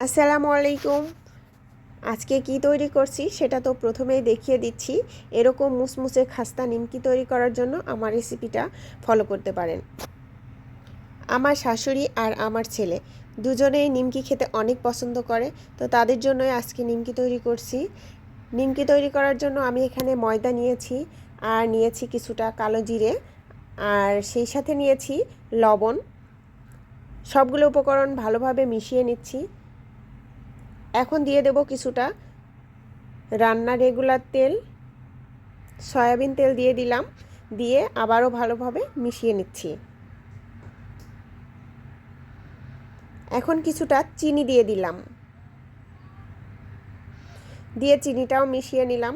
আসসালামু আলাইকুম। আজকে কি তৈরি করছি সেটা তো প্রথমেই দেখিয়ে দিচ্ছি। এরকম মুসমুসে খাস্তা নিমকি তৈরি করার জন্য আমার রেসিপিটা ফলো করতে পারেন। আমার শাশুড়ি আর আমার ছেলে দুজনেই নিমকি খেতে অনেক পছন্দ করে, তো তাদের জন্যই আজকে নিমকি তৈরি করছি। নিমকি তৈরি করার জন্য আমি এখানে ময়দা নিয়েছি, আর নিয়েছি কিছুটা কালো জিরে, আর সেই সাথে নিয়েছি লবণ। সবগুলো উপকরণ ভালোভাবে মিশিয়ে নিচ্ছি। এখন দিয়ে দেব কিছুটা রান্নার রেগুলার তেল, সয়াবিন তেল দিয়ে দিলাম, দিয়ে আবারও ভালোভাবে মিশিয়ে নিচ্ছি। এখন কিছুটা চিনি দিয়ে দিলাম, দিয়ে চিনিটাও মিশিয়ে নিলাম।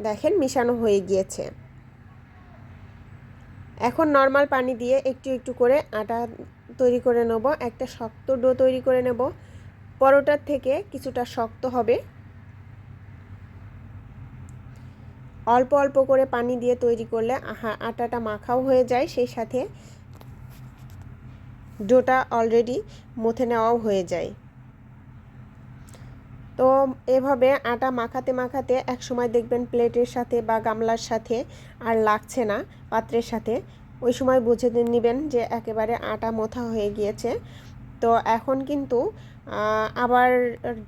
দেখেন মিশানো হয়ে গিয়েছে। এখন নর্মাল পানি দিয়ে একটু একটু করে আটা তৈরি করে নেব। একটা শক্ত ডো তৈরি করে নেব। পরোটার থেকে কিছুটা শক্ত হবে। অল্প অল্প করে পানি দিয়ে তৈরি করলে আটাটা মাখাও হয়ে যায়, সেই সাথে ডোটা অলরেডি মথে নেওয়াও হয়ে যায়। তো এভাবে আটা মাখাতে মাখাতে এক সময় দেখবেন প্লেটের সাথে বা গামলার সাথে আর লাগছে না, পাত্রের সাথে, ওই সময় বুঝে নেবেন যে একেবারে আটা মথা হয়ে গিয়েছে। তো এখন কিন্তু আবার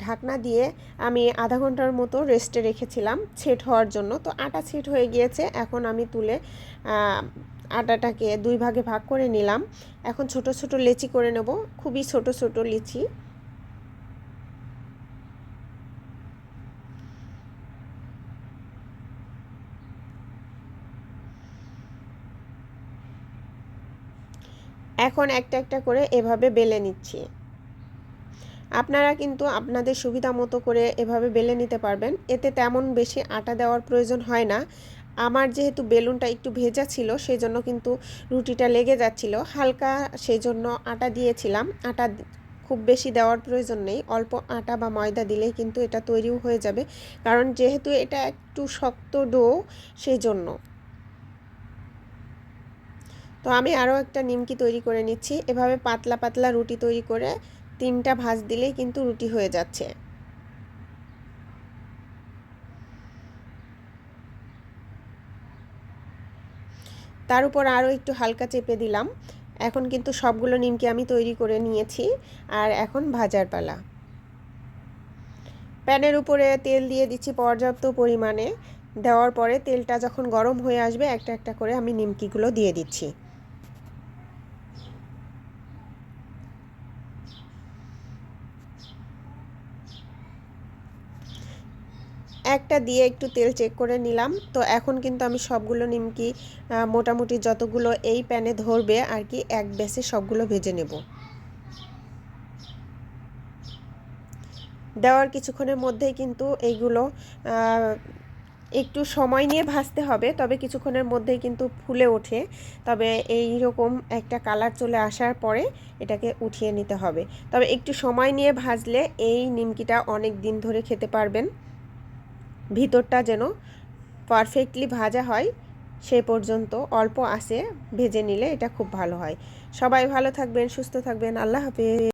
ঢাকনা দিয়ে আমি আধা ঘন্টার মতো রেস্টে রেখেছিলাম ছেট হওয়ার জন্য। তো আটা ছেট হয়ে গিয়েছে। এখন আমি তুলে আটাটাকে দুই ভাগে ভাগ করে নিলাম। এখন ছোট ছোট লেচি করে নেব, খুবই ছোট ছোট লিচি। এখন একটা একটা করে এভাবে বেলে নিচ্ছি। আপনারা কিন্তু আপনাদের সুবিধা মতো করে এভাবে বেলে নিতে পারবেন, এতে তেমন বেশি আটা দেওয়ার প্রয়োজন হয় না। আমার যেহেতু বেলুনটা একটু ভেজা ছিল, সেই জন্য কিন্তু রুটিটা লেগে যাচ্ছিল হালকা, সেই জন্য আটা দিয়েছিলাম। আটা খুব বেশি দেওয়ার প্রয়োজন নেই, অল্প আটা বা ময়দা দিলেই কিন্তু এটা তৈরিও হয়ে যাবে, কারণ যেহেতু এটা একটু শক্ত ডো, সেই জন্য। তো আমি আরও একটা নিমকি তৈরি করে নিচ্ছি। এভাবে পাতলা পাতলা রুটি তৈরি করে 3টা ভাঁজ দিলেই কিন্তু রুটি হয়ে যাচ্ছে। তার উপর আরও একটু হালকা চেপে দিলাম। এখন কিন্তু সবগুলো নিমকি আমি তৈরি করে নিয়েছি, আর এখন ভাজার পালা। প্যানের উপরে তেল দিয়ে দিচ্ছি পর্যাপ্ত পরিমাণে। দেওয়ার পরে তেলটা যখন গরম হয়ে আসবে, একটা একটা করে আমি নিমকিগুলো দিয়ে দিচ্ছি। একটা দিয়ে একটু তেল চেক করে নিলাম। তো এখন কিন্তু আমি সবগুলো নিমকি মোটামুটি যতগুলো এই প্যানে ধরবে আর কি, এক ব্যাচে সবগুলো ভেজে নেব। দেওয়ার কিছুক্ষণের মধ্যেই কিন্তু এইগুলো একটু সময় নিয়ে ভাজতে হবে, তবে কিছুক্ষণের মধ্যেই কিন্তু ফুলে ওঠে। তবে এই রকম একটা কালার চলে আসার পরে এটাকে উঠিয়ে নিতে হবে। তবে একটু সময় নিয়ে ভাজলে এই নিমকিটা অনেক দিন ধরে খেতে পারবেন। ভিতরটা যেন পারফেক্টলি ভাজা হয় সে পর্যন্ত অল্প আঁচে ভেজে নিলে এটা খুব ভালো হয়। সবাই ভালো থাকবেন, সুস্থ থাকবেন। আল্লাহ হাফেজ।